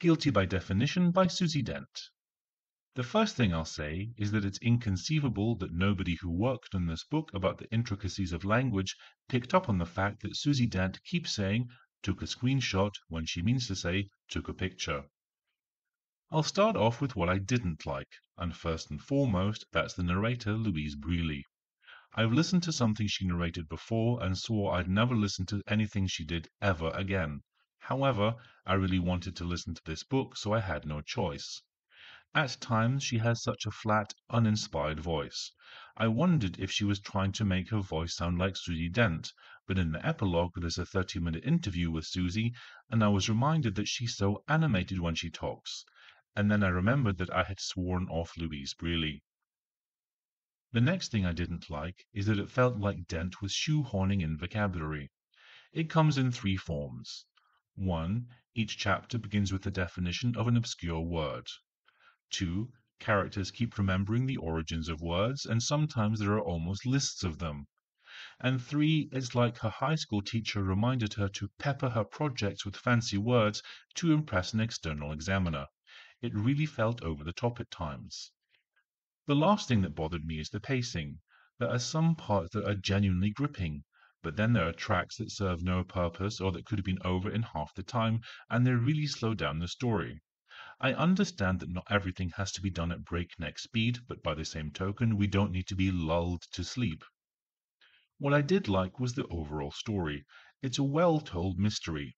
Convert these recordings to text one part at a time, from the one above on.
Guilty by Definition by Susie Dent. The first thing I'll say is that it's inconceivable that nobody who worked on this book about the intricacies of language picked up on the fact that Susie Dent keeps saying took a screenshot when she means to say took a picture. I'll start off with what I didn't like, and first and foremost, that's the narrator Louise Brealey. I've listened to something she narrated before and swore I'd never listen to anything she did ever again. However, I really wanted to listen to this book, so I had no choice. At times she has such a flat, uninspired voice. I wondered if she was trying to make her voice sound like Susie Dent, but in the epilogue there's a 30-minute interview with Susie, and I was reminded that she's so animated when she talks. And then I remembered that I had sworn off Louise Brealey. The next thing I didn't like is that it felt like Dent was shoehorning in vocabulary. It comes in three forms. 1. Each chapter begins with the definition of an obscure word. 2. Characters keep remembering the origins of words, and sometimes there are almost lists of them. And 3. It's like her high school teacher reminded her to pepper her projects with fancy words to impress an external examiner. It really felt over the top at times. The last thing that bothered me is the pacing. There are some parts that are genuinely gripping, but then there are tracks that serve no purpose or that could have been over in half the time, and they really slow down the story. I understand that not everything has to be done at breakneck speed, but by the same token, we don't need to be lulled to sleep. What I did like was the overall story. It's a well-told mystery.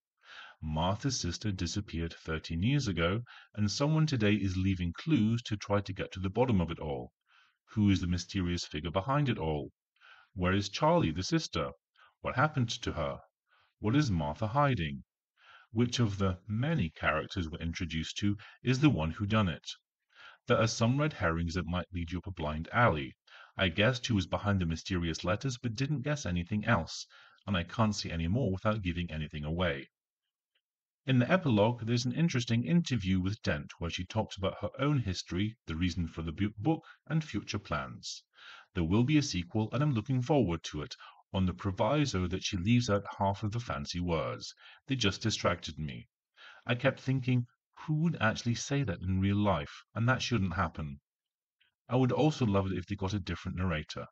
Martha's sister disappeared 13 years ago, and someone today is leaving clues to try to get to the bottom of it all. Who is the mysterious figure behind it all? Where is Charlie, the sister? What happened to her? What is Martha hiding? Which of the many characters we're introduced to is the one who done it? There are some red herrings that might lead you up a blind alley. I guessed who was behind the mysterious letters, but didn't guess anything else, and I can't see any more without giving anything away. In the epilogue, there's an interesting interview with Dent where she talks about her own history, the reason for the book, and future plans. There will be a sequel, and I'm looking forward to it, on the proviso that she leaves out half of the fancy words. They just distracted me. I kept thinking, who would actually say that in real life? And that shouldn't happen. I would also love it if they got a different narrator.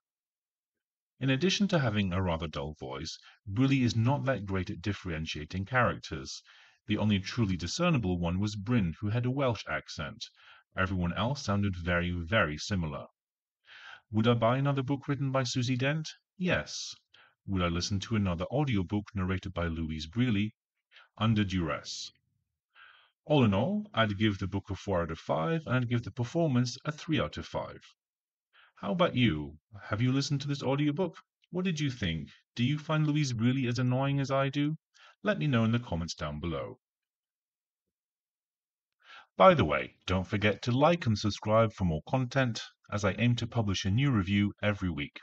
In addition to having a rather dull voice, Brealey is not that great at differentiating characters. The only truly discernible one was Bryn, who had a Welsh accent. Everyone else sounded very, very similar. Would I buy another book written by Susie Dent? Yes. Would I listen to another audiobook narrated by Louise Brealey? Under duress. All in all, I'd give the book a 4 out of 5, and I'd give the performance a 3 out of 5. How about you? Have you listened to this audiobook? What did you think? Do you find Louise Brealey as annoying as I do? Let me know in the comments down below. By the way, don't forget to like and subscribe for more content, as I aim to publish a new review every week.